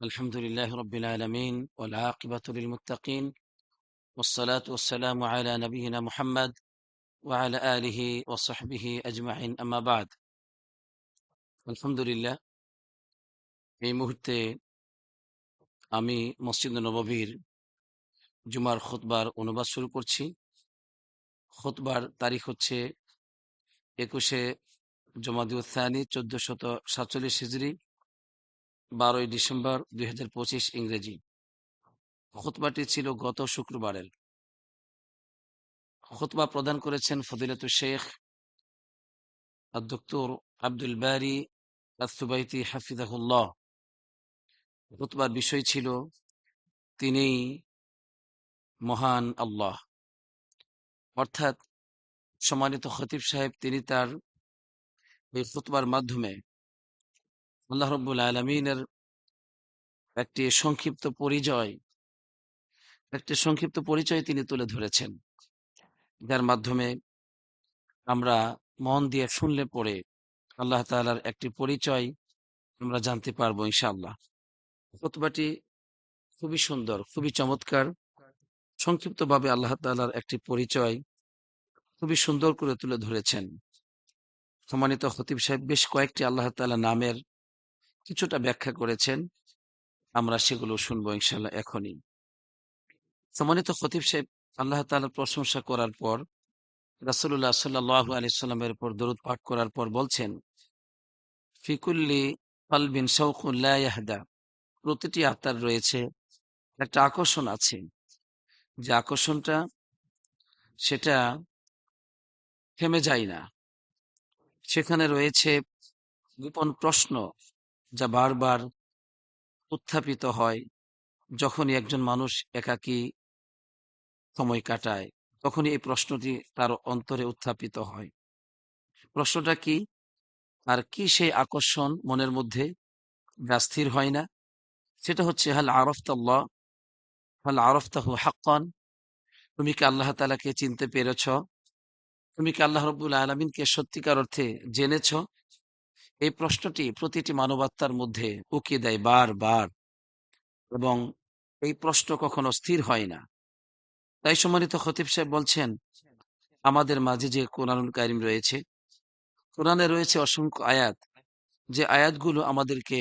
الحمد لله رب العالمين والعاقبة للمتقين والصلاة والسلام على نبينا محمد وعلى آله وصحبه أجمعين أما بعد الحمد لله এই মুহূর্তে আমি মসজিদ নববীর জুমার খুতবার অনুবাদ শুরু করছি। খুতবার তারিখ হচ্ছে 21শে জমাদিউল থানি 1447 হিজরি 12ই ডিসেম্বর 2025 ইংরেজি। খুতবাটি ছিল গত শুক্রবারের। খুতবা প্রদান করেছেন ফদিলাতুল শেখ الدكتور عبد الباري الثبيتي حفظه الله। খুতবার বিষয় ছিল তিনি মহান আল্লাহ, অর্থাৎ সম্মানিত খতিব সাহেব তিনি তার এই খুতবার মাধ্যমে আল্লাহ রাব্বুল আলামিনের একটি সংক্ষিপ্ত পরিচয় তিনি তুলে ধরেছেন, যার মাধ্যমে আমরা মন দিয়ে শুনলে পরে আল্লাহ তাআলার একটি পরিচয় আমরা জানতে পারবো ইনশাআল্লাহ। খুতবাটি খুবই সুন্দর, খুবই চমৎকার। সংক্ষিপ্তভাবে আল্লাহ তাআলার একটি পরিচয় খুবই সুন্দর করে তুলে ধরেছেন। সম্মানিত খতিব সাহেব বেশ কয়েকটি আল্লাহ তাআলা নামের কিছুটা ব্যাখ্যা করেছেন, আমরা সেগুলো শুনবো ইনশাআল্লাহ এখনই। সম্মানিত খতিব সাহেব আল্লাহ তাআলার প্রশংসা করার পর রাসূলুল্লাহ সাল্লাল্লাহু আলাইহি সাল্লামের উপর দরুদ পাঠ করার পর বলছেন, ফি কুল্লি কলবিন শাওকুন লা ইয়াহদা, প্রতিটি আত্মার রয়েছে একটা আকর্ষণ আছে, যে আকর্ষণটা সেটা থেমে যায় না। সেখানে রয়েছে গোপন প্রশ্ন যা বারবার উত্থাপিত হয় যখনই একজন মানুষ একাকী সময় কাটায়, তখনই এই প্রশ্নটি তার অন্তরে উত্থাপিত হয়। প্রশ্নটা কি? আর কি সেই আকর্ষণ মনের মধ্যে যা স্থির হয় না? সেটা হচ্ছে হাল আরফতাল্লাহ, হাল আরফতাহু হাক্কান, তুমি কি আল্লাহ তাআলাকে চিনতে পেরেছ? তুমি কি আল্লাহ রাব্বুল আলামিনকে সত্যিকার অর্থে জেনেছ? এই প্রশ্নটি প্রতিটি মানবাত্মার মধ্যে উকি দেয় বারবার, এবং এই প্রশ্ন কখনো স্থির হয় না। তাই সম্মানিত খতিব সাহেব বলছেন, আমাদের মাঝে যে কোরআনুল কারীম রয়েছে, কোরআনে রয়েছে অসংখ্য আয়াত, যে আয়াতগুলো আমাদেরকে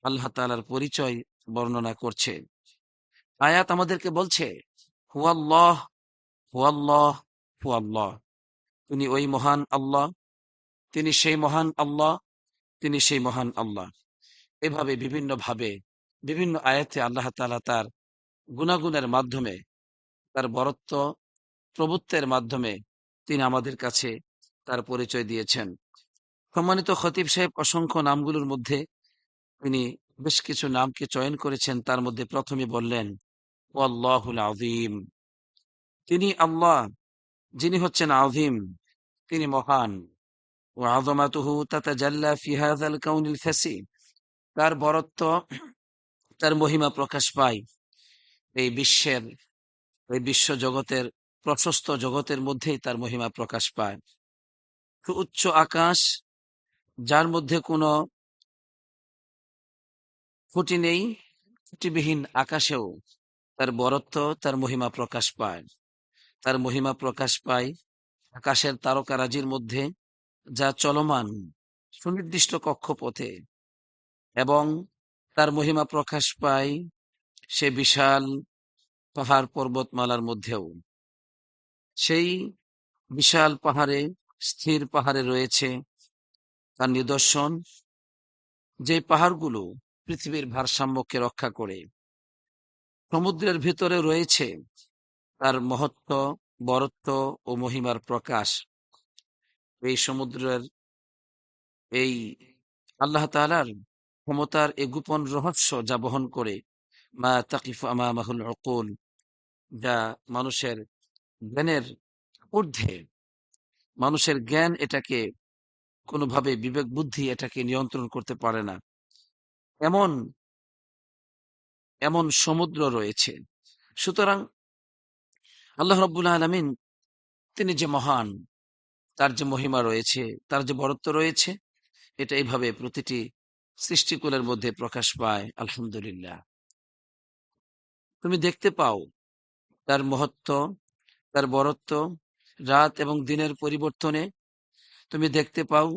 আল্লাহ তাআলার পরিচয় বর্ণনা করছে। আয়াত আমাদেরকে বলছে হুয়াল্লাহ, হুয়াল্লাহ, হুয়াল্লাহ, তিনি ওই মহান আল্লাহ, তিনি সেই মহান আল্লাহ, তিনি সেই মহান আল্লাহ। এভাবে বিভিন্ন আয়াতে আল্লাহ তাআলা তার গুণাগুণের মাধ্যমে, তার বরত্ব প্রভুত্বের মাধ্যমে তিনি আমাদের কাছে তার পরিচয় দিয়েছেন। সম্মানিত খতিব সাহেব অসংখ্য নামগুলোর মধ্যে তিনি বেশ কিছু নামকে চয়ন করেছেন। তার মধ্যে প্রথমে বললেন ওয়াল্লাহুল আযীম, তিনি আল্লাহ যিনি হচ্ছেন আযীম, তিনি মহান। ওয়া আযমাতুহু তাতাজাল্লা ফি হাযাল কাউনিল ফাসি, তার বরত্ব, তার মহিমা প্রকাশ পায় এই বিশ্ব জগতের প্রশস্ত জগতের মধ্যেই তার মহিমা প্রকাশ পায়। উচ্চ আকাশ, যার মধ্যে কোনো খুঁটি নেই, খুঁটিবিহীন আকাশেও তার বরত্ব, তার মহিমা প্রকাশ পায়। তার মহিমা প্রকাশ পায় আকাশের তারকারাজির মধ্যে, যা চলমান সুনির্দিষ্ট কক্ষপথে, এবং তার মহিমা প্রকাশ পায় সে বিশাল পাহাড় পর্বতমালার মধ্যেও। সেই বিশাল পাহাড়ে, স্থির পাহাড়ে রয়েছে তার নিদর্শন, যে পাহাড়গুলো পৃথিবীর ভারসাম্যকে রক্ষা করে। সমুদ্রের ভিতরে রয়েছে তার মহত্ব, বরত্ব ও মহিমার প্রকাশ। এই সমুদ্রের, এই আল্লাহ তাআলার ক্ষমতার এই গোপন রহস্য যা বহন করে, মা তাকিফু আমামাহুল উকুল, যা মানুষের জ্ঞানের ঊর্ধ্বে। মানুষের জ্ঞান এটাকে কোনোভাবে, বিবেক বুদ্ধি এটাকে নিয়ন্ত্রণ করতে পারে না। এমন এমন সমুদ্র রয়েছে। সুতরাং আল্লাহ রাব্বুল আলামিন তিনি যে মহান, তার যে মহিমা রয়েছে, তার যে বরত্ব রয়েছে, এটা এইভাবে প্রতিটি সৃষ্টিকুলের মধ্যে প্রকাশ পায়। আলহামদুলিল্লাহ, তুমি দেখতে পাও তার মহত্ব, তার বরত্ব। রাত এবং দিনের পরিবর্তনে তুমি দেখতে পাও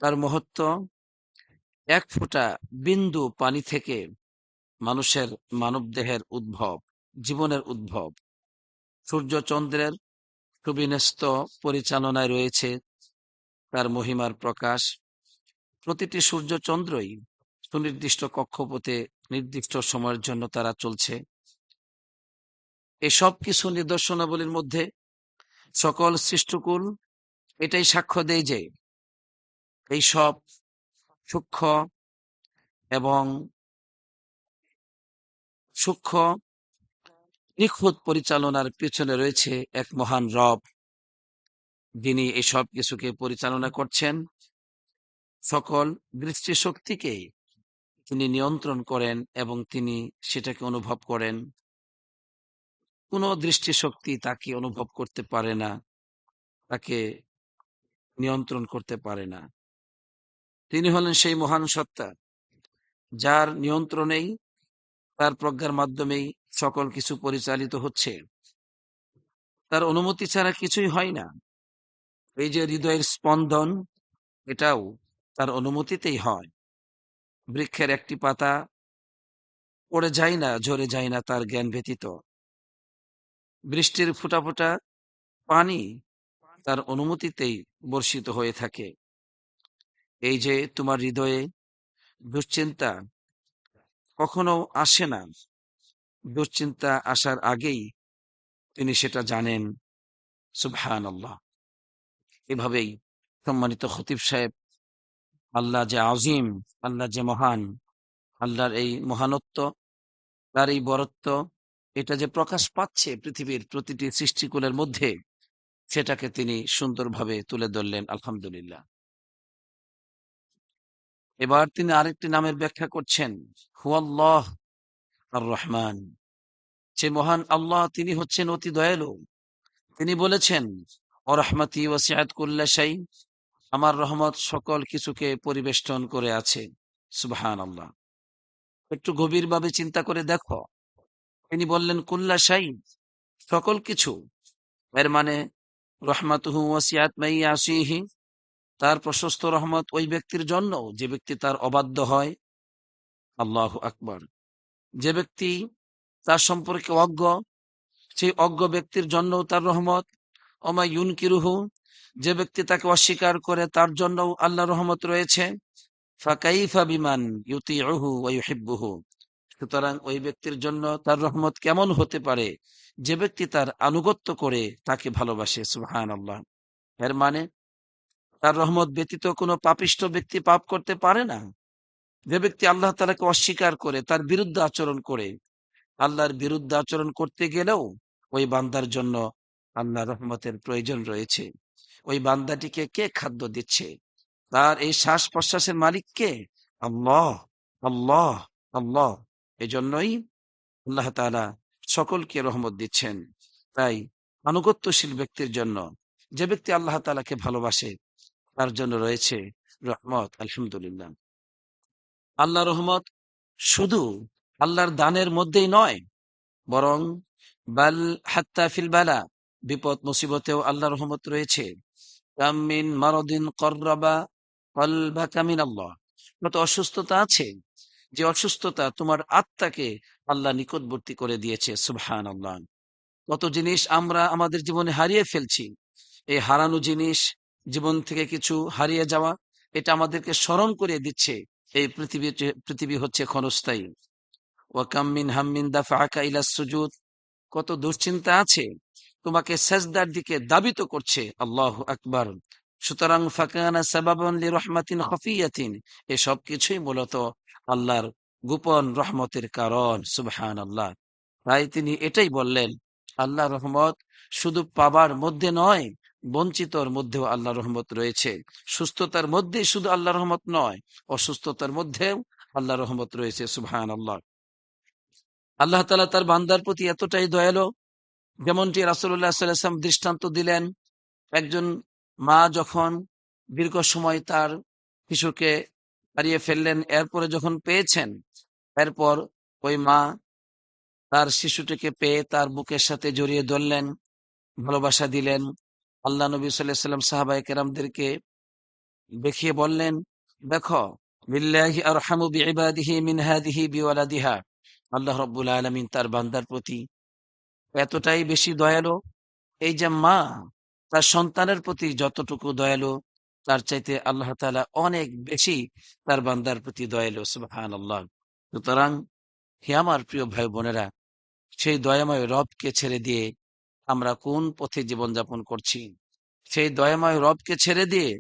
তার মহত্ব। এক ফোঁটা বিন্দু পানি থেকে মানুষের মানবদেহের উদ্ভব, জীবনের উদ্ভব। সূর্য চন্দ্রের সুবিন্যস্ত পরিচালনায় রয়েছে তার মহিমার প্রকাশ। প্রতিটি সূর্য চন্দ্রই সুনির্দিষ্ট কক্ষপথে নির্দিষ্ট সময়ের জন্য তারা চলছে। এসব কিছু নিদর্শনাবলীর মধ্যে সকল সৃষ্টকুল এটাই সাক্ষ্য দেয় যে এই সব সূক্ষ্ম এবং সূক্ষ্ম নিখুঁত পরিচালনার পিছনে রয়েছে এক মহান রব, যিনি এসব কিছুকে পরিচালনা করছেন। সকল দৃষ্টিশক্তিকে তিনি নিয়ন্ত্রণ করেন এবং তিনি সেটাকে অনুভব করেন। কোনো দৃষ্টিশক্তি তাকে অনুভব করতে পারে না, তাকে নিয়ন্ত্রণ করতে পারে না। তিনি হলেন সেই মহান সত্তা যার নিয়ন্ত্রণেই, তার প্রজ্ঞার মাধ্যমেই সকল কিছু পরিচালিত হচ্ছে। তার অনুমতি ছাড়া কিছুই হয় না। এই যে হৃদয়ের স্পন্দন, এটাও তার অনুমতিতেই হয়। বৃক্ষের একটি পাতা পড়ে যায় না, ঝরে যায় না তার জ্ঞান ব্যতীত। বৃষ্টির ফোঁটা ফোঁটা পানি তার অনুমতিতেই বর্ষিত হয়ে থাকে। এই যে তোমার হৃদয়ে দুশ্চিন্তা কখনো আসে না, দুশ্চিন্তা আসার আগেই তিনি সেটা জানেন। সুবহানাল্লাহ। এভাবেই সম্মানিত খতিব সাহেব, আল্লাহ যে আজিম, আল্লাহ যে মহান, আল্লাহর এই মহানত্ব, তার এই বরত্ব, এটা যে প্রকাশ পাচ্ছে পৃথিবীর প্রতিটি সৃষ্টিকুলের মধ্যে, সেটাকে তিনি সুন্দরভাবে তুলে ধরলেন। আলহামদুলিল্লাহ। এবার তিনি আরেকটি নামের ব্যাখ্যা করছেন, হুয়াল্লাহ আর রহমান। যে মহান আল্লাহ, তিনি হচ্ছেন অতি দয়ালু। তিনি বলেছেন, অরহমাতি ওয়াসিআত কুল্লা শাই, আমার রহমত সকল কিছুকে পরিবেষ্টন করে আছে। সুবহানাল্লাহ। একটু গভীরভাবে চিন্তা করে দেখো, তিনি বললেন কুল্লা শাই, সকল কিছু। এর মানে রহমাতুহু ওয়াসিআত মাইয়াসিহি, তার প্রশস্ত রহমত ওই ব্যক্তির জন্য যে ব্যক্তি তার অবাধ্য হয়। আল্লাহু আকবার। যে ব্যক্তি তার সম্পর্কে অজ্ঞ, সেই অজ্ঞ ব্যক্তির জন্য তার রহমত। ওমা ইউনকিরুহু, যে ব্যক্তি তাকে অস্বীকার করে তার জন্য আল্লাহর রহমত রয়েছে। ফাকাইফা বিমান ইউতিউহু ওয়া ইউহিব্বুহু, সুতরাং ওই ব্যক্তির জন্য তার রহমত কেমন হতে পারে যে ব্যক্তি তার আনুগত্য করে তাকে ভালোবাসে। সুবহানাল্লাহ। এর মানে তার রহমত ব্যতীত কোনো পাপিষ্ঠ ব্যক্তি পাপ করতে পারে না। যে ব্যক্তি আল্লাহ তাআলাকে অস্বীকার করে, তার বিরুদ্ধে আচরণ করে, আল্লাহর বিরুদ্ধে আচরণ করতে গেলেও ওই বান্দার জন্য আল্লাহর রহমতের প্রয়োজন রয়েছে। ওই বান্দাটিকে কে খাদ্য দিচ্ছে? তার এই শ্বাস প্রশ্বাসের মালিক কে? আল্লাহ, আল্লাহ, আল্লাহ। এই জন্যই আল্লাহ তাআলা সকলকে রহমত দিচ্ছেন। তাই আনুগত্যশীল ব্যক্তির জন্য, যে ব্যক্তি আল্লাহ তাআলাকে ভালোবাসে, তার জন্য রয়েছে রহমত। আলহামদুলিল্লাহ। আল্লাহ রহমত শুধু আল্লাহর দানের মধ্যেই নয়, বরং বাল হাত্তা ফিল বালা, বিপদ মুসিবতেও আল্লাহ রহমত রয়েছে। কাম মিন মারাদিন ক্বাররাবা কলবাকা মিনাল্লাহ, কত অসুস্থতা আছে, যে অসুস্থতা তোমার আত্মাকে আল্লাহ নিকটবর্তী করে দিয়েছে। সুবহানাল্লাহ। কত জিনিস আমরা আমাদের জীবনে হারিয়ে ফেলছি। এই হারানো জিনিস, জীবন থেকে কিছু হারিয়ে যাওয়া, এটা আমাদেরকে স্মরণ করিয়ে দিচ্ছে এই পৃথিবী হচ্ছে ক্ষণস্থায়ী। ওয়াকাম মিন হাম্মিন দাফআকা ইলা সুজুদ, কত দুশ্চিন্তা আছে তোমাকে সেজদার দিকে দাবিত করছে। আল্লাহু আকবার। সুতরাং ফাকানা সাবাবান লিরহমাতিন খাফিয়াতিন, এসব কিছুই মূলত আল্লাহর গোপন রহমতের কারণ। সুবহানাল্লাহ। তাই তিনি এটাই বললেন, আল্লাহ রহমত শুধু পাবার মধ্যে নয়, বঞ্চিতর মধ্যেও আল্লাহ রহমত রয়েছে। সুস্থতার মধ্যেই শুধু আল্লাহ রহমত নয়, অসুস্থতার মধ্যেও আল্লাহ রহমত রয়েছে। সুবহানাল্লাহ। আল্লাহ তাআলা তার বান্দার প্রতি এতটাই দয়ালু, যেমনটি রাসূলুল্লাহ সাল্লাল্লাহু আলাইহি ওয়াসাল্লাম দৃষ্টান্ত দিলেন। একজন মা যখন দীর্ঘ সময় তার শিশুকে হারিয়ে ফেললেন। এরপরে যখন পেয়েছেন, এরপর ওই মা তার শিশুটিকে পেয়ে তার বুকের সাথে জড়িয়ে ধরলেন, ভালোবাসা দিলেন। আল্লাহ নবী সাল্লাল্লাহু আলাইহি ওয়াসাল্লাম সাহাবায়ে কেরামদেরকে দেখিয়ে বললেন, দেখো, বিল্লাহি আরহামু বিইবাদিহি মিন হাদিহি বিওয়ালাদিহা। আল্লাহ রাব্বুল আলামিন তার বান্দার প্রতি এতটাই বেশি দয়ালু, এই যে মা তার সন্তানের প্রতি যতটুকু দয়ালু, তার চাইতে আল্লাহ তাআলা অনেক বেশি তার বান্দার প্রতি দয়ালু। সুবহানাল্লাহ। সুতরাং হে আমার প্রিয় ভাই বোনেরা, সেই দয়াময় রবকে ছেড়ে দিয়ে আমরা কোন পথে জীবনযাপন করছি? সেই দয়াময় রবকে ছেড়ে দিয়ে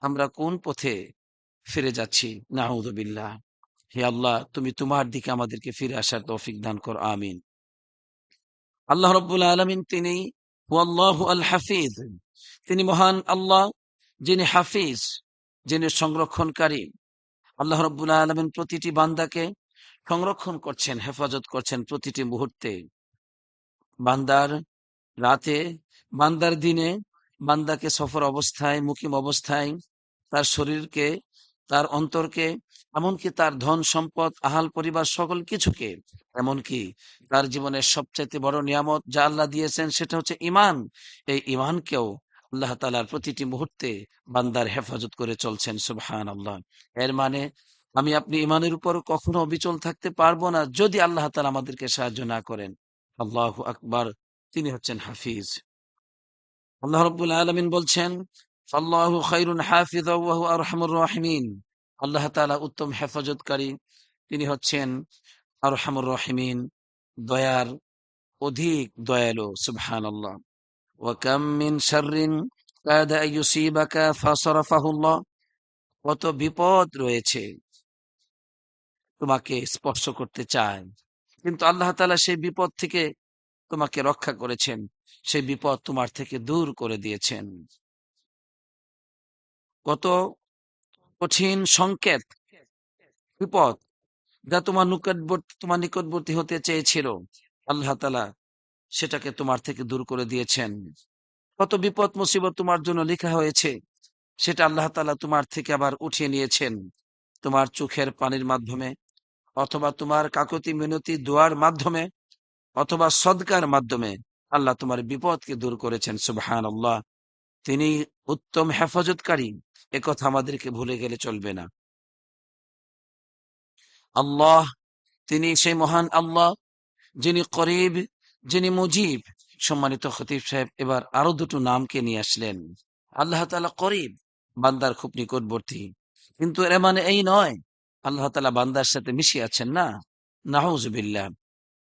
আমরা কোন পথে ফিরে যাচ্ছি? নাউযুবিল্লাহ। হে আল্লাহ, তুমি তোমার দিকে আমাদেরকে ফিরে আসার তৌফিক দান করো, আমিন। আল্লাহ রাব্বুল আলামিন তিনি হুয়াল্লাহু আল হাফিজ, তিনি মহান আল্লাহ, যিনি হাফিজ, যিনি সংরক্ষণকারী। আল্লাহ রাব্বুল আলামিন প্রতিটি বান্দাকে সংরক্ষণ করছেন, হেফাজত করছেন প্রতিটি মুহূর্তে। বান্দার রাতে, বান্দার দিনে, বান্দাকে সফর অবস্থায়, মুকিম অবস্থায়, তার শরীরকে, তার অন্তরকে, এমনকি তার ধন সম্পদ, আহাল পরিবার, সকল কিছুকে, এমনকি তার জীবনের সবচাইতে বড় নিয়ামত যা আল্লাহ দিয়েছেন সেটা হচ্ছে ঈমান। এই ঈমানকেও আল্লাহ তাআলার প্রতিটি মুহূর্তে বান্দার হেফাজত করে চলছেন। সুবহানাল্লাহ। এর মানে আমি আপনি ঈমানের উপর কখনো অবিচল থাকতে পারবো না যদি আল্লাহ তাআলা আমাদেরকে সাহায্য না করেন। আল্লাহু আকবার। তিনি হচ্ছেন হাফিজ। আল্লাহ রাব্বুল আলামিন বলছেন, আল্লাহু খায়রুন হাফিযা ওয়া হুয়া আরহামুর রাহিমিন। আল্লাহ তাআলা উত্তম হেফাজতকারী, তিনি হচ্ছেন আরহামুর রাহিমিন, দয়ার অধিক দয়ালু। সুবহানাল্লাহ। ওয়া কাম মিন শাররিন কাদা আন ইউসিবাকা ফাসরাফাহু আল্লাহ। কত বিপদ রয়েছে তোমাকে স্পর্শ করতে চায়, কিন্তু আল্লাহ তাআলা সেই বিপদ থেকে তোমাকে রক্ষা করেছেন, সেই বিপদ তোমার থেকে দূর করে দিয়েছেন। কত কঠিন সংকেত, বিপদ যা তোমার নিকটবর্তী হতে চেয়েছিল, আল্লাহ তাআলা সেটাকে তোমার থেকে দূর করে দিয়েছেন। কত বিপদ মুসিবত তোমার জন্য লেখা হয়েছে, সেটা আল্লাহ তাআলা তোমার থেকে আবার উঠিয়ে নিয়েছেন। তোমার চোখের পানির মাধ্যমে, অথবা তোমার কাকুতি মিনতি দোয়ার মাধ্যমে, অথবা সদকার মাধ্যমে আল্লাহ তোমার বিপদকে দূর করেছেন। সুবহানাল্লাহ। তিনি উত্তম হেফাজতকারী, একথা আমাদেরকে ভুলে গেলে চলবে না। আল্লাহ, তিনি সেই মহান আল্লাহ, যিনি করিব, যিনি মুজিব। সম্মানিত খতিব সাহেব এবার আরো দুটো নামকে নিয়ে আসলেন। আল্লাহ তাআলা করিব, বান্দার খুব নিকটবর্তী, কিন্তু এর মানে এই নয় আল্লাহ তাআলা বান্দার সাথে মিশে আছেন, না। নাউযুবিল্লাহ।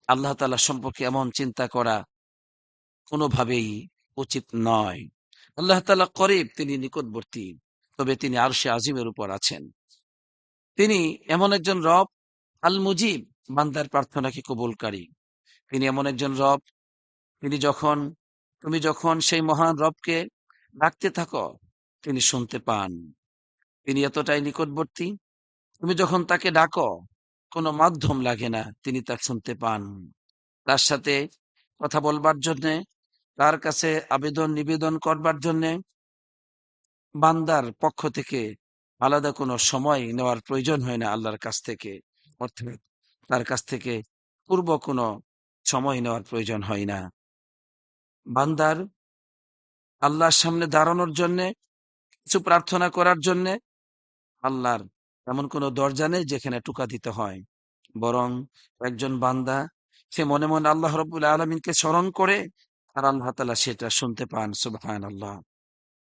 আল্লাহ তাআলা সম্পর্কে এমন চিন্তা করা কোনোভাবেই উচিত নয়। আল্লাহ তাআলা করিব, তিনি নিকটবর্তী, তবে তিনি আরশে আজিমের উপর আছেন। তিনি এমন একজন রব, আল মুজিব, বান্দার প্রার্থনাকে কবুলকারী। তিনি এমন একজন রব, তুমি যখন সেই মহান রবকে ডাকতে থাকো, তিনি শুনতে পান। তিনি এতটাই নিকটবর্তী, তুমি যখন তাকে ডাকো, কোনো মাধ্যম লাগে না, তিনি তা শুনতে পান। তার সাথে কথা বলবার জন্যে, তার কাছে আবেদন নিবেদন করবার জন্যে বান্দার পক্ষ থেকে আলাদা কোনো সময় নেওয়ার প্রয়োজন হয় না আল্লাহর কাছ থেকে। অর্থাৎ তার কাছ থেকে পূর্ব কোনো সময় নেওয়ার প্রয়োজন হয় না। বান্দার আল্লাহর সামনে দাঁড়ানোর জন্যে, কিছু প্রার্থনা করার জন্যে আল্লাহর এমন কোনো দরজা নেই যেখানে টুকা দিতে হয়। বরং একজন বান্দা, সে মনে মনে আল্লাহ রাব্বুল আলামিনকে স্মরণ করে, আর আল্লাহ তাআলা সেটা শুনতে পান। সুবহানাল্লাহ।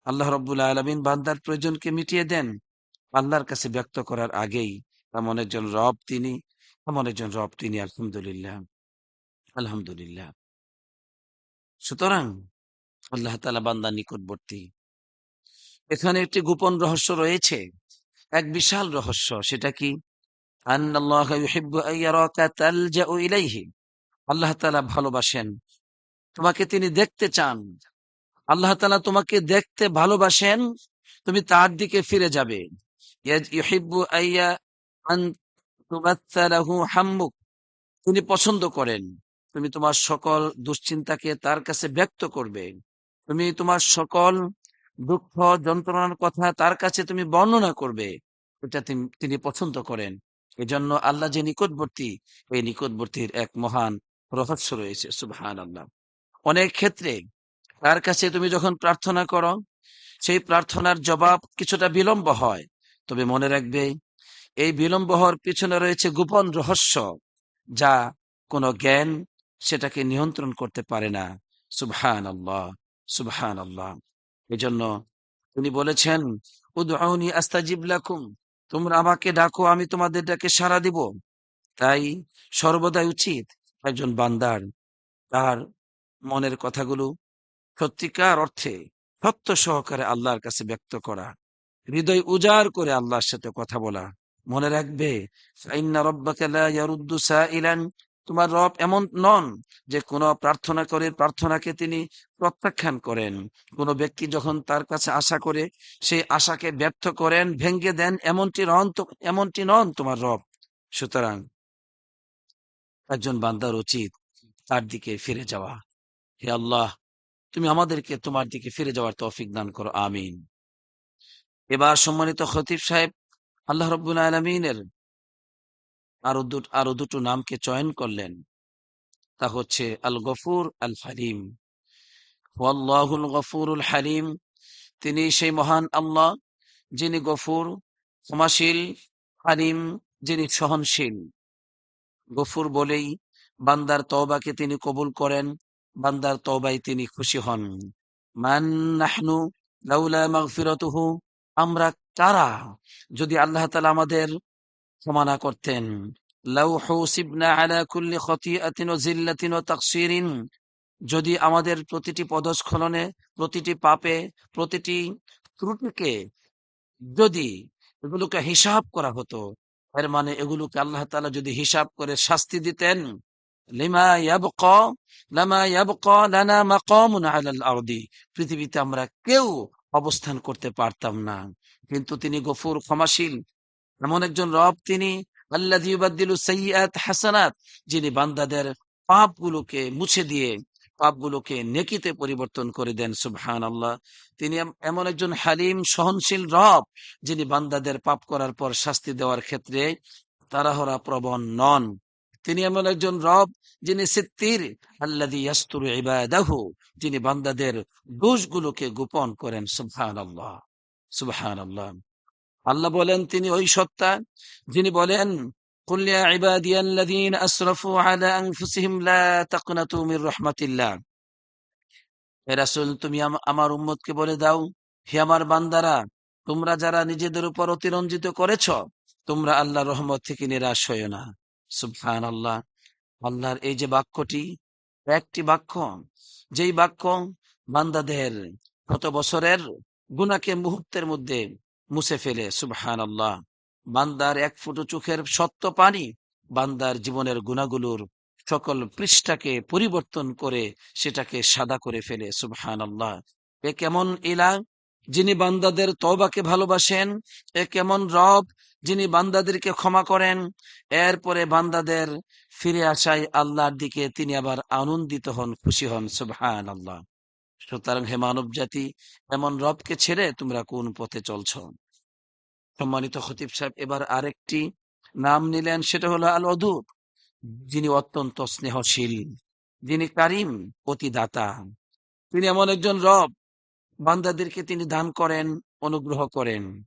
আল্লাহ রাব্বুল আলামিন বান্দার প্রয়োজনকে মিটিয়ে দেন আল্লাহর কাছে ব্যক্ত করার আগেই। এমন একজন রব তিনি, এমন একজন রব তিনি। আলহামদুলিল্লাহ, আলহামদুলিল্লাহ। সুতরাং আল্লাহ তাআলা বান্দার নিকটবর্তী। এখানে একটি গোপন রহস্য রয়েছে, এক বিশাল রহস্য। সেটা কি? আন্নাল্লাহা ইউহিব্বু আন ইয়ারাকা তালজাউ ইলাইহি। আল্লাহ তাআলা ভালোবাসেন, তোমাকে তিনি দেখতে চান। আল্লাহ তাআলা তোমাকে দেখতে ভালোবাসেন, তুমি তার দিকে ফিরে যাবে। ইউহিব্বু আন তুমাত্সালাহু হাম্মুক। তিনি পছন্দ করেন তুমি তোমার সকল দুশ্চিন্তাকে তার কাছে ব্যক্ত করবে। তুমি তোমার সকল দুঃখ যন্ত্রণার কথা তার কাছে তুমি বর্ণনা করবে। এটা তিনি পছন্দ করেন। এজন্য আল্লাহ যে নিকটবর্তী, এই নিকটবর্তীর এক মহান রহস্য রয়েছে। সুবহানাল্লাহ। অনেক ক্ষেত্রে তার কাছে তুমি যখন প্রার্থনা করো, সেই প্রার্থনার জবাব কিছুটা বিলম্ব হয়। তবে মনে রাখবে, এই বিলম্ব হওয়ার পিছনে রয়েছে গোপন রহস্য, যা কোনো জ্ঞান সেটাকে নিয়ন্ত্রণ করতে পারে না। সুবহানাল্লাহ, সুবহানাল্লাহ। এজন্য তিনি বলেছেন, উদউনি আস্তাজিব লাকুম, তোমরা আমাকে ডাকো, আমি তোমাদের ডাকে সাড়া দিব। তাই সর্বদাই উচিত একজন বান্দার তার মনের কথাগুলো সত্যিকার অর্থে সত্য সহকারে আল্লাহর কাছে ব্যক্ত করা, হৃদয় উজাড় করে আল্লাহর সাথে কথা বলা। মনে রাখবে, ফাইন্না রাব্বাকা লা ইয়ারুদ্দু সাইলান, তোমার রব এমন নন যে কোনো প্রার্থনা করে প্রার্থনাকে তিনি প্রত্যাখ্যান করেন। কোন ব্যক্তি যখন তার কাছে আশা করে সেই আশাকে ব্যর্থ করেন, ভেঙ্গে দেন, এমনটি নন তোমার রব। সুতরাং একজন বান্দার উচিত তার দিকে ফিরে যাওয়া। হে আল্লাহ, তুমি আমাদেরকে তোমার দিকে ফিরে যাওয়ার তৌফিক দান করো, আমিন। এবার সম্মানিত খতিব সাহেব আল্লাহ রাব্বুল আলামিনের আরো দুটো নামকে চয়ন করলেন। তা হচ্ছে আল গফুর, আল হালিম। ওয়াল্লাহুল গফুরুল হালিম, তিনি সেই মহান আল্লাহ যিনি গফুর, ক্ষমাশীল, হালিম, যিনি সহনশীল। গফুর বলেই বান্দার তওবাকে তিনি কবুল করেন, বান্দার তওবায় তিনি খুশি হন। মান নাহনু লাউলা মাগফিরাতুহু, আমরা কারা যদি আল্লাহ তাআলা আমাদের ক্ষমা না করতেন। লাউ হুসিবনা আলা কুল্লি খতিআতিন ওয়া জিল্লাতিন ওয়া তাকসিরিন, যদি আমাদের প্রতিটি পদস্খলনে, প্রতিটি পাপে, প্রতিটি ত্রুটিকে যদি এগুলোকে হিসাব করা হতো, এর মানে এগুলোকে আল্লাহ তাআলা যদি হিসাব করে শাস্তি দিতেন, লিমা ইয়াবকা লামা ইয়াবকা লানা মাকামুন আলাল আরদি, পৃথিবীতে আমরা কেউ অবস্থান করতে পারতাম না। কিন্তু তিনি গফুর, ক্ষমাশীল, এমন একজন রব তিনি, আল্লাযী ইউবাদদিলু সাইয়্যাত হাসানাত, যিনি বান্দাদের পাপগুলোকে মুছে দিয়ে পাপগুলোকে নেকিতে পরিবর্তন করে দেন। সুবহানাল্লাহ। তিনি এমন একজন হালিম, সহনশীল রব, যিনি বান্দাদের পাপ করার পর শাস্তি দেওয়ার ক্ষেত্রে তাড়াহুড়া প্রবণ নন। তিনি এমন একজন রব যিনি সিত্তির, আল্লাযী ইয়াসতুরু ইবাদাহু, যিনি বান্দাদের দোষগুলোকে গোপন করেন। সুবহানাল্লাহ, সুবহানাল্লাহ। আল্লাহ বলেন, তিনি ওই সত্তা যিনি বলেন, কুল ইয়া ইবাদিয়াল্লাযীনা আসরাফু আলা আনফুসিহিম লা তাকনাতু মির রাহমাতিল্লাহ, হে রাসূল তুমি আমার উম্মতকে বলে দাও, হে আমার বান্দারা, তোমরা যারা নিজেদের উপর অতিরঞ্জিত করেছ, তোমরা আল্লাহর রহমত থেকে নিরাশ হয়ো না। সুবহানাল্লাহ। আল্লাহর এই যে বাক্যটি, একটি বাক্য, যেই বাক্য বান্দাদের কত বছরের গুনাহকে মুহূর্তের মধ্যে মুছে ফেলে। সুবহানাল্লাহ। বান্দার এক ফোঁটা চোখের সত্য পানি বান্দার জীবনের গুনাহগুলোর সকল পৃষ্ঠাকে পরিবর্তন করে সেটাকে সাদা করে ফেলে। সুবহানাল্লাহ। এ কেমন ইলাহ যিনি বান্দাদের তওবাকে ভালোবাসেন, এ কেমন রব যিনি বান্দাদেরকে ক্ষমা করেন, এরপরে বান্দাদের ফিরে আসায় আল্লাহর দিকে তিনি আবার আনন্দিত হন, খুশি হন। সুবহানাল্লাহ। সুতরাং হে মানব জাতি, এমন রবকে ছেড়ে তোমরা কোন পথে চলছ? সম্মানিত খতিব সাহেব এবার আরেকটি নাম নিলেন, সেটা হলো আল ওদুদ, যিনি অত্যন্ত স্নেহশীল, যিনি কারিম, অতি দাতা। তিনি এমন একজন রব, বান্দাদেরকে তিনি দান করেন, অনুগ্রহ করেন।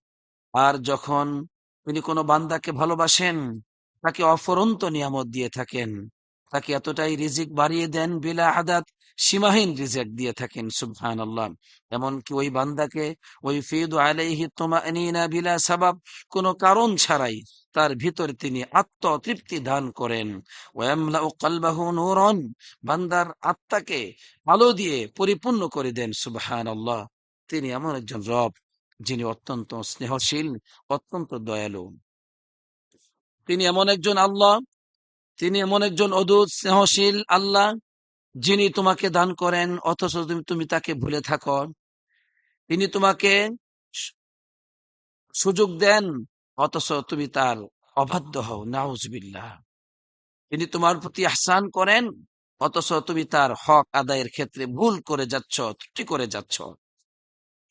আর যখন তিনি কোনো বান্দাকে ভালোবাসেন, তাকে অফুরন্ত নিয়ামত দিয়ে থাকেন, তাকে এতটাই রিজিক বাড়িয়ে দেন, বিলা আদাত, সীমাহীন রিজিক দিয়ে থাকেন। সুবহানাল্লাহ। এমনকি ওই বান্দাকে ওই ফিদু আলাইহি তুমানিনা বিলা সাবাব, কোনো কারণ ছাড়াই তার ভিতরে তিনি আত্মতৃপ্তি দান করেন। ওয়ামলাউ কলবাহু নূরন, বান্দার আত্মাকে আলো দিয়ে পরিপূর্ণ করে দেন। সুবহানাল্লাহ। তিনি এমন একজন রব যিনি অত্যন্ত স্নেহশীল, অত্যন্ত দয়ালু। তিনি এমন একজন আল্লাহ, তিনি এমন একজন অদূত স্নেহশীল আল্লাহ, যিনি তোমাকে দান করেন অথচ তুমি তাকে ভুলে থাকো। তিনি তোমাকে সু- সুযোগ দেন অথচ তুমি তার অবাধ্য হও, নাউজুবিল্লাহ। তিনি তোমার প্রতি ইহসান করেন অথচ তুমি তার হক আদায়ের ক্ষেত্রে ভুল করে যাচ্ছ, ত্রুটি করে যাচ্ছ।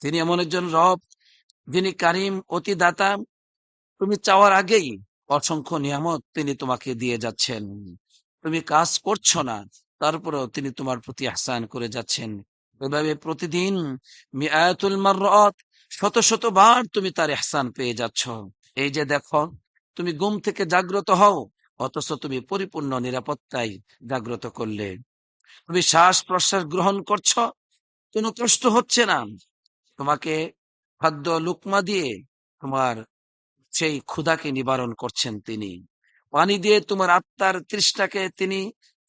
তিনি এমন একজন রব যিনি কারিম, অতি দাতা, তুমি চাওয়ার আগেই অসংখ্য নিয়ামত তিনি তোমাকে দিয়ে যাচ্ছেন। তুমি কাজ করছো না, তারপরেও তিনি তোমার প্রতি ইহসান করে যাচ্ছেন। এভাবে প্রতিদিন মিআতুল মাররাত, শত শত বার তুমি তার ইহসান পেয়ে যাচ্ছ। এই যে দেখো, তুমি ঘুম থেকে জাগ্রত হও, অথচ তুমি পরিপূর্ণ নিরাপত্তায় জাগ্রত করলে। তুমি শ্বাস প্রশ্বাস গ্রহণ করছো, কোনো কষ্ট হচ্ছে না। তোমাকে খাদ্য লুকমা দিয়ে তোমার সেই ক্ষুধাকে নিবারণ করছেন তিনি। পানি দিয়ে তোমার আত্মার তৃষ্ণাকে তিনি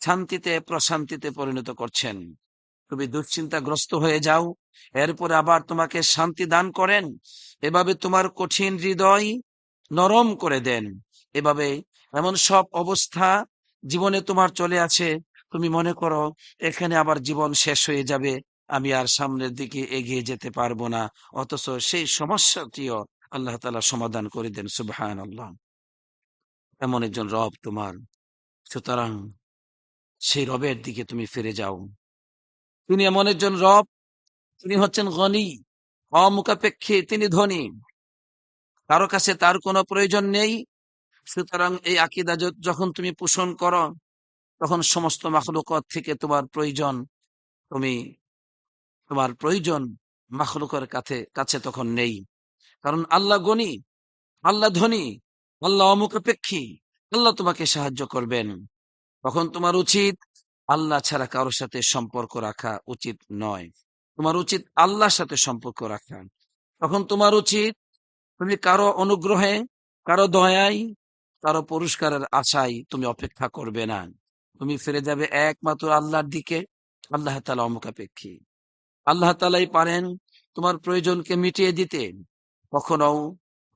শান্তিতে প্রশান্তিতে পরিণত করছেন। তুমি দুশ্চিন্তাগ্রস্ত হয়ে যাও, এরপরে আবার তোমাকে শান্তি দান করেন। এভাবে তোমার কঠিন হৃদয় নরম করে দেন। এভাবে এমন সব অবস্থা জীবনে তোমার চলে আছে, তুমি মনে করো এখানে আবার জীবন শেষ হয়ে যাবে, আমি আর সামনের দিকে এগিয়ে যেতে পারবো না। অথচ সেই সমস্যাটিও আল্লাহ তাআলা সমাধান করে দেন। সুবহানাল্লাহ, এমন একজন রব তোমার। সুতরাং সেই রবের দিকে তুমি ফিরে যাও। তিনি এমন একজন রব, তিনি হচ্ছেন গনি, অমুখাপেক্ষী, তিনি ধনী, কারো কাছে তার কোনো প্রয়োজন নেই। সুতরাং এই আকীদা যখন তুমি পোষণ করো, তখন সমস্ত মাখলুকাত থেকে তুমি তোমার প্রয়োজন মাখলুকের কাছে কাছে তখন নেই। কারণ আল্লাহ গনি, আল্লাহ ধনী, আল্লাহ অমুখাপেক্ষী, আল্লাহ তোমাকে সাহায্য করবেন। তখন তোমার উচিত আল্লাহ ছাড়া কারোর সাথে সম্পর্ক রাখা উচিত নয়। তোমার উচিত আল্লাহর সাথে সম্পর্ক রাখা। তখন তোমার উচিত তুমি কারো অনুগ্রহে, কারো দয়ায়, কারো পুরস্কারের আশায় তুমি অপেক্ষা করবে না। তুমি ফিরে যাবে একমাত্র আল্লাহর দিকে। আল্লাহ তাআলা অমুখাপেক্ষী, আল্লাহ তাআলাই পারেন তোমার প্রয়োজনকে মিটিয়ে দিতে। কখনো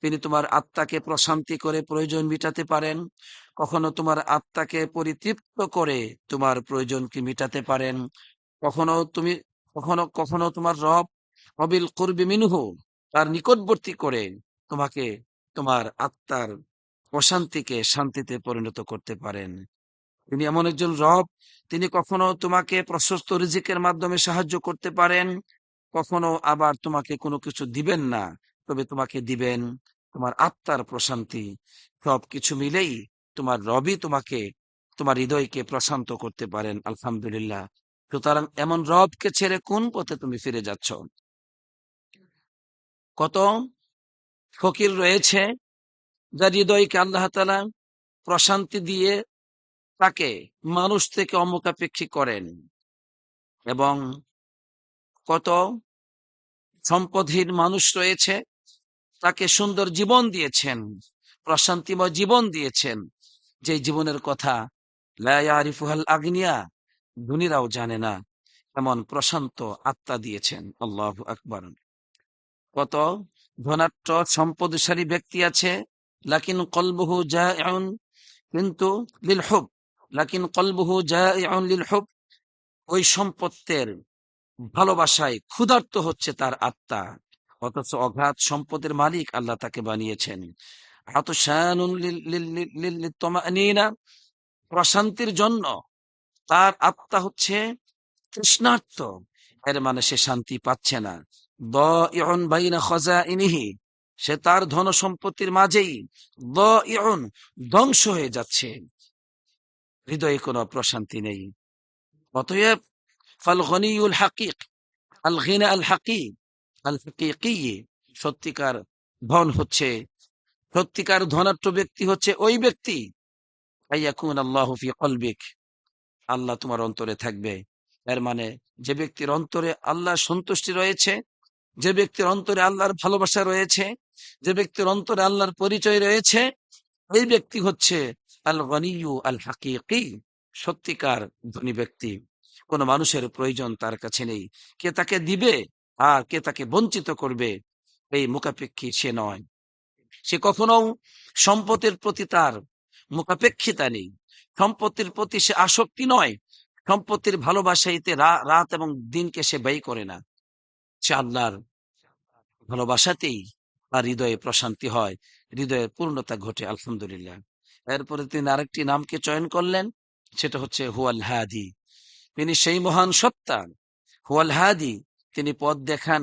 তিনি তোমার আত্মাকে প্রশান্তি করে প্রয়োজন মিটাতে পারেন, কখনো তোমার আত্মাকে পরিতৃপ্ত করে তোমার প্রয়োজনকে মিটাতে পারেন। কখনো তুমি কখনো কখনো তোমার রব অবিল কুরবি মিনহু, তার নিকটবর্তী করে তোমাকে তোমার আত্মার অশান্তিকে শান্তিতে পরিণত করতে পারেন। তিনি এমন একজন রব, তিনি কখনো তোমাকে প্রশস্ত রিজিকের মাধ্যমে সাহায্য করতে পারেন, কখনো আবার তোমাকে কোনো কিছু দিবেন না, তবে তোমাকে দিবেন তোমার আত্মার প্রশান্তি। সবকিছু মিলেই তোমার রবই তোমাকে, তোমার হৃদয়কে প্রশান্ত করতে পারেন। আলহামদুলিল্লাহ। সুতরাং এমন রবকে ছেড়ে কোন পথে তুমি ফিরে যাচ্ছ? কত ফকির রয়েছে যার হৃদয়কে আল্লাহ তাআলা প্রশান্তি দিয়ে তাকে মানুষ থেকে অমুখাপেক্ষী করেন, এবং কত সম্পদহীন মানুষ রয়েছে, তাকে সুন্দর জীবন দিয়েছেন, প্রশান্তিময় জীবন দিয়েছেন, যে জীবনের কথা লা ইয়ারিফুহাল আগনিয়া, ধনীরাও জানে না। এমন প্রশান্ত আত্মা দিয়েছেন। আল্লাহু আকবার। কত ধনাঢ্য সম্পদশালী ব্যক্তি আছে, লাকিন কলবুহু জাইউন, কিন্তু লিল হুব, লাকিন কলবুহু জাইউন লিল হুব, ওই সম্পত্তির ভালোবাসায় ক্ষুধার্ত হচ্ছে তার আত্মা, অথচ অগাধ সম্পদের মালিক আল্লাহ তাকে বানিয়েছেন। আতশানুন লিত্তমানিনা, প্রশান্তির জন্য তার আত্মা হচ্ছে তৃষ্ণার্ত, এর মানে সে শান্তি পাচ্ছে না। দাইউন বাইনা খাজাইনিহি, সে তার ধন সম্পত্তির মাঝেই দাইউন, ধ্বংস হয়ে যাচ্ছে, হৃদয়ে কোনো প্রশান্তি নেই। অতএব ফাল গনিউল হাকিক, আল গিনা আল হাকিক, আল হাকিকি, সত্যিকার ধন হচ্ছে, সত্যিকার ধনাঢ্য ব্যক্তি হচ্ছে ওই ব্যক্তি, আইয়াকুন আল্লাহু ফি কলবিক, আল্লাহ তোমার অন্তরে থাকবে। এর মানে যে ব্যক্তির অন্তরে আল্লাহর সন্তুষ্টি রয়েছে, যে ব্যক্তির অন্তরে আল্লাহর ভালোবাসা রয়েছে, যে ব্যক্তির অন্তরে আল্লাহর পরিচয় রয়েছে, এই ব্যক্তি হচ্ছে আল গনিয়ু আল হাকিকি, সত্যিকার ধনী ব্যক্তি। কোন মানুষের প্রয়োজন তার কাছে নেই, কে তাকে দিবে আর কে তাকে বঞ্চিত করবে এই মুখাপেক্ষী সে নয়। সে কখনো সম্পদের প্রতি তার মুখাপেক্ষিতা নেই, সম্পত্তির প্রতি সে আসক্তি নয়, সম্পত্তির ভালোবাসাইতে রাত এবং দিনকে সে ব্যয় করে না। সে আল্লাহর ভালোবাসাতেই তার হৃদয়ে প্রশান্তি হয়, হৃদয়ে পূর্ণতা ঘটে। আলহামদুলিল্লাহ। এরপরে তিনি আরেকটি নামকে চয়ন করলেন, সেটা হচ্ছে হুয়াল হাদি, তিনি সেই মহান সত্তা। হুয়াল হাদি, তিনি পথ দেখান।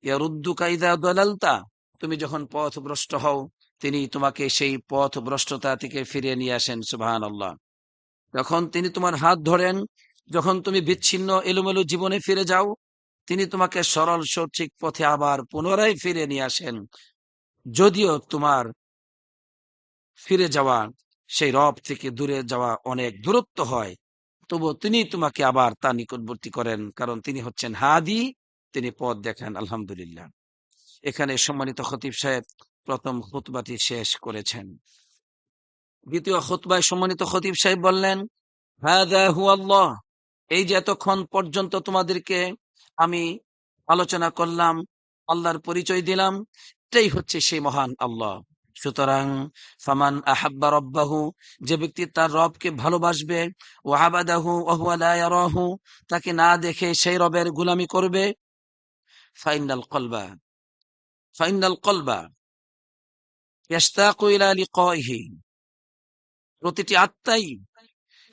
ইয়ারুদ্দুকা ইযা দালালতা, তুমি যখন পথভ্রষ্ট হও তিনি তোমাকে সেই পথ ভ্রষ্টতা থেকে ফিরিয়ে নিয়ে আসেন। সুবহানাল্লাহ। যখন তিনি তোমার হাত ধরেন, যখন তুমি বিচ্ছিন্ন এলোমেলো জীবনে ফিরে যাও, তিনি তোমাকে সরল সঠিক পথে আবার পুনরায় ফিরে নিয়ে আসেন। যদিও তোমার ফিরে যাওয়া সেই রব থেকে দূরে যাওয়া অনেক দূরত্ব হয়, তবু তিনি তোমাকে আবার তার নিকটবর্তী করেন, কারণ তিনি হচ্ছেন হাদি, তিনি পথ দেখান। আলহামদুলিল্লাহ। এখানে সম্মানিত খতিব সাহেব প্রথম খুতবাটি শেষ করেছেন। দ্বিতীয় খুতবায় সম্মানিত খতিব সাহেব বললেন, হাযা হুয়াল্লাহ, এই যে এতক্ষণ পর্যন্ত তোমাদেরকে আমি আলোচনা করলাম, আল্লাহর পরিচয় দিলাম, এটাই হচ্ছে সেই মহান আল্লাহ। সুতরাং ফামান আহাব্বা রব্বাহু, যে ব্যক্তি তার রবকে ভালোবাসবে, ও আবাদাহু ওয়া হুয়া লা ইয়ারাহু, তাকে না দেখে সেই রবের গোলামি করবে, ফাইনাল কলবা ফাইনাল কলবা ইয়াশতাকু ইলা লিকাইহি, প্রতিটি আত্মাই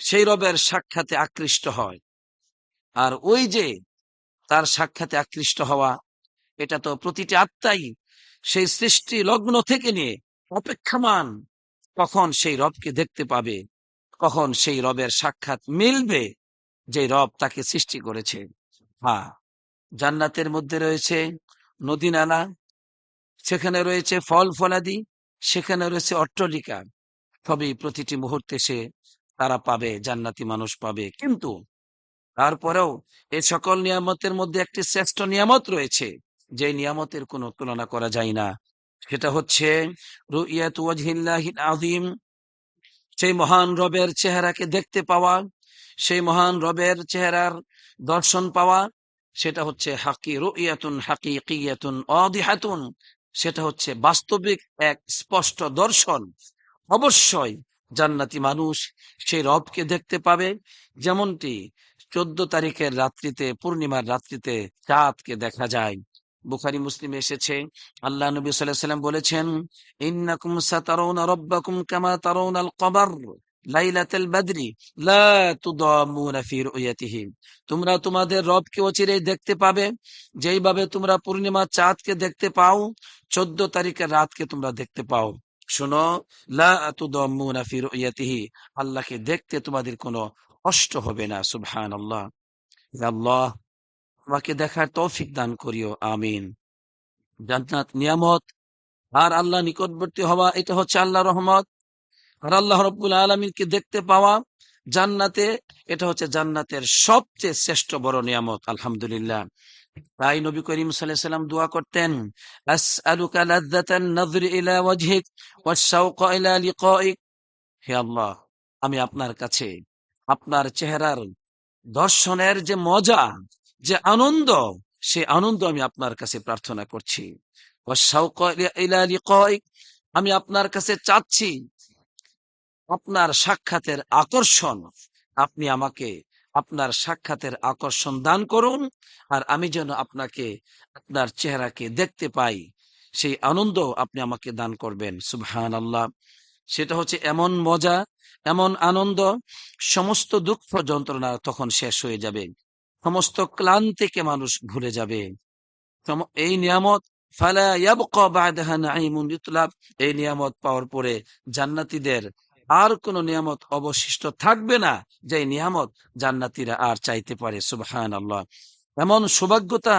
সেই রবের সাক্ষাতে আকৃষ্ট হয়। আর ওই যে তার সাক্ষাতে আকৃষ্ট হওয়া, এটা তো প্রতিটি আত্মাই সেই সৃষ্টি লগ্ন থেকে নিয়ে অপেক্ষমান, কখন সেই রবকে দেখতে পাবে, কখন সেই রবের সাক্ষাৎ মিলবে, যে রব তাকে সৃষ্টি করেছে। হ্যাঁ, জান্নাতের মধ্যে রয়েছে নদী নালা, সেখানে রয়েছে ফল ফলাদি, সেখানে রয়েছে অট্টালিকা, সবই প্রতিটি মুহূর্তে সে তারা পাবে, জান্নাতি মানুষ পাবে। কিন্তু তারপরেও এই সকল নিয়ামতের মধ্যে একটি শ্রেষ্ঠ নিয়ামত রয়েছে, যে নিয়ামতের কোনো তুলনা করা যায় না। সেটা হচ্ছে রুইয়াত ওয়াজহিল্লাহিল আযীম, সেই মহান রবের চেহারাকে দেখতে পাওয়া, সেই মহান রবের চেহারার দর্শন পাওয়া। সেটা হচ্ছে রুইয়াতুন হাকিকিয়াতুন ওয়াদিহাতুন, সেটা হচ্ছে বাস্তবিক এক স্পষ্ট দর্শন। অবশ্যই জান্নাতি মানুষ সেই রবকে দেখতে পাবে, যেমনটি 14 তারিখের রাত্রিতে, পূর্ণিমার রাত্রিতে চাঁদকে দেখা যায়। বুখারী মুসলিমে এসেছে, আল্লাহ নবী সাল্লাল্লাহু আলাইহি ওয়াসাল্লাম বলেছেন, ইন্নাকুম সাতারাউনা রাব্বাকুম কামা তারাউনাল কমার লাইলাতাল বদরি লা তুদামুনা ফি রুয়াতিহি, তোমরা তোমাদের রবকে অচিরেই দেখতে পাবে, যেইভাবে তোমরা পূর্ণিমার চাঁদকে দেখতে পাও, 14 তারিখের রাতকে তোমরা দেখতে পাও। শোনো, লা তুদাম্মুনা ফি রুয়াতিহি, আল্লাহকে দেখতে তোমাদের কোনো কষ্ট হবে না। সুবহানাল্লাহ। ইয়া আল্লাহ, তোমাকে দেখার তৌফিক দান করিও, আমিন। জান্নাত নিয়ামত, আর আল্লাহ নিকটবর্তী হওয়া, এটা হচ্ছে আল্লাহর রহমত। আর আল্লাহ রাব্বুল আলামিনকে দেখতে পাওয়া জান্নাতে, এটা হচ্ছে জান্নাতের সবচেয়ে শ্রেষ্ঠ বড় নিয়ামত। আলহামদুলিল্লাহ। তাই নবী করিম সাল্লাল্লাহু আলাইহি ওয়াসাল্লাম দোয়া করতেন, আসআলুকা লাযযাতান নাযরি ইলা ওয়াজহিক ওয়াশ শাওকা ইলা লিকাইক, হে আল্লাহ, আমি আপনার কাছে আপনার চেহারার দর্শনের যে মজা, যে আনন্দ, সে আনন্দ আমি আপনার কাছে প্রার্থনা করছি। ওয়াশ শাওকা ইলা লিকাইক, আমি আপনার কাছে চাচ্ছি আপনার সাক্ষাতের আকর্ষণ। আপনি আমাকে আপনার সাক্ষাতের আকর্ষণ দান করুন, আর আমি যেন আপনাকে, আপনার চেহারাকে দেখতে পাই, সেই আনন্দ আপনি আমাকে দান করবেন। সুবহানাল্লাহ। সেটা হচ্ছে এমন মজা, এমন আনন্দ, সমস্ত দুঃখ যন্ত্রণা তখন শেষ হয়ে যাবে, সমস্ত ক্লান্তিকে মানুষ ভুলে যাবে। এই নিয়ামত, ফালা ইয়াবকা বা'দাহা নাঈমুন ইউতলাব, এই নিয়ামত পাওয়ার পরে জান্নাতীদের আর কোন নিয়ামত অবশিষ্ট থাকবে না, যে নিয়ামত জান্নাতীরা আর চাইতে পারে। সুবহানাল্লাহ। এমন সৌভাগ্যতা,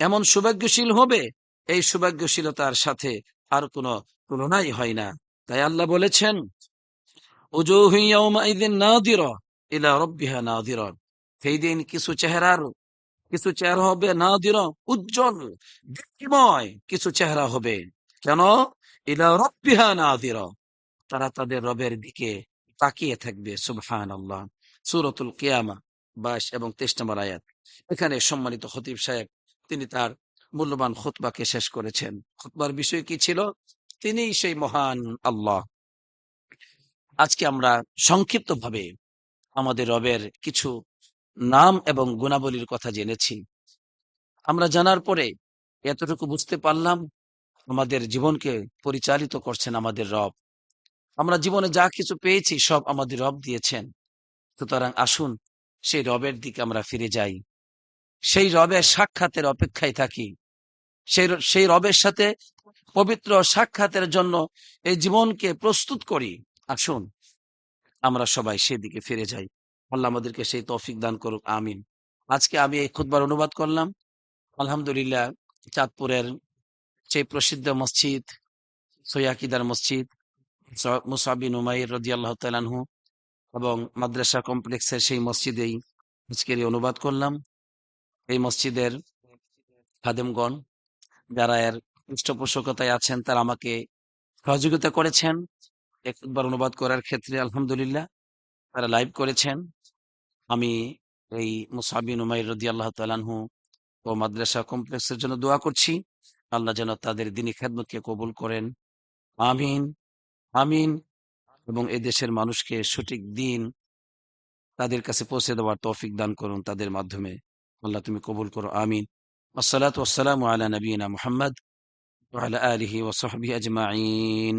এমন সৌভাগ্যশীল হবে, এই সৌভাগ্যশীলতার সাথে আর কোনো তুলনাই হয় না। তাই আল্লাহ বলেছেন, উজুহু ইয়াওমাইযিন নাযিরা ইলা রাব্বিহা নাযিরা, সেই দিন কিছু চেহারা হবে নাদিরা, উজ্জ্বল, দীপ্তিময় কিছু চেহারা হবে। কেন? ইলা রাব্বিহা নাযিরা, তারা তাদের রবের দিকে তাকিয়ে থাকবে। সুবহানাল্লাহ। সূরাতুল কিয়ামা 22 এবং 23 নম্বর আয়াত। এখানে সম্মানিত খতিব সাহেব তিনি তার মূল্যবান খুতবাকে শেষ করেছেন। খুতবার বিষয় কি ছিল? তিনিই সেই মহান আল্লাহ। আজকে আমরা সংক্ষিপ্তভাবে আমাদের রবের কিছু নাম এবং গুণাবলীর কথা জেনেছি। আমরা জানার পরে এতটুকু বুঝতে পারলাম, আমাদের জীবনকে পরিচালিত করছেন আমাদের রব। আমরা জীবনে যা কিছু পেয়েছি সব আমাদের রব দিয়েছেন। সুতরাং আসুন সেই রবের দিকে আমরা ফিরে যাই, সেই রবের সাক্ষাতের অপেক্ষায় থাকি, সেই রবের সাথে পবিত্র সাক্ষাতের জন্য এই জীবনকে প্রস্তুত করি। আসুন আমরা সবাই সেদিকে ফিরে যাই। আল্লাহ আমাদেরকে সেই তৌফিক দান করুক, আমিন। আজকে আমি এই খুতবার অনুবাদ করলাম। আলহামদুলিল্লাহ, চাঁদপুরের সেই প্রসিদ্ধ মসজিদ সৈয়াকিদার মসজিদ মুসআব বিন উমাইর রাদিয়াল্লাহু তাআলা আনহু এবং মাদ্রাসা কমপ্লেক্সের সেই মসজিদেই আজকের এই অনুবাদ করলাম। এই মসজিদের খাদেমগণ যারা এর পৃষ্ঠপোষকতায় আছেন তারা আমাকে সহযোগিতা করেছেন একবার অনুবাদ করার ক্ষেত্রে। আলহামদুলিল্লাহ, তারা লাইভ করেছেন। আমি এই মুসআব বিন উমাইর রাদিয়াল্লাহু তাআলা আনহু ও মাদ্রাসা কমপ্লেক্সের জন্য দোয়া করছি। আল্লাহ যেন তাদের দ্বীনী খেদমতকে কবুল করেন, আমিন আমিন। এবং এই দেশের মানুষকে সঠিক দিন তাদের কাছে পৌঁছে দেওয়ার তৌফিক দান করুন তাদের মাধ্যমে। আল্লাহ তুমি কবুল করো, আমিন। আসসালাতু ওয়াসসালামু আলা নবিয়িনা মুহাম্মদ ওয়া আলা আলিহি ওয়া সাহবিহি আজমাইন।